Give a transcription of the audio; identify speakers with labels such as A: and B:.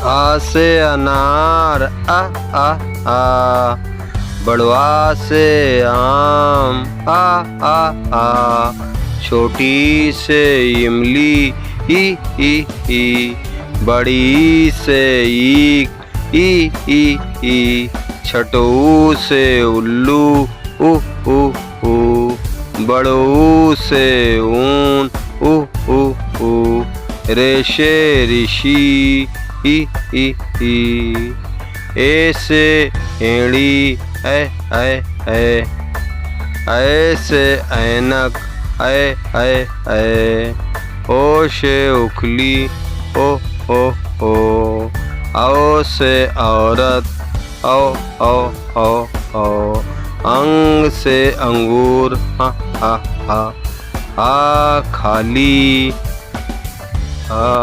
A: आ से अनार आ आ आ। बड़वा से आम आ आ आ। छोटी से इमली ई ई ई। बड़ी से ईख ई ई ई। छटऊ से उल्लू उ उ उ। बड़ऊ से ऊन उ उ उ। रेशे ऋषि ई ई ई। ए से एड़ी ऐ ऐ ऐ। ऐ से ऐनक ऐ ऐ ऐ। ओ से उखली ओ ओ ओ। औ से औरत औ औ औ औ। अंग से अंगूर हा हा हा। आ खाली आ।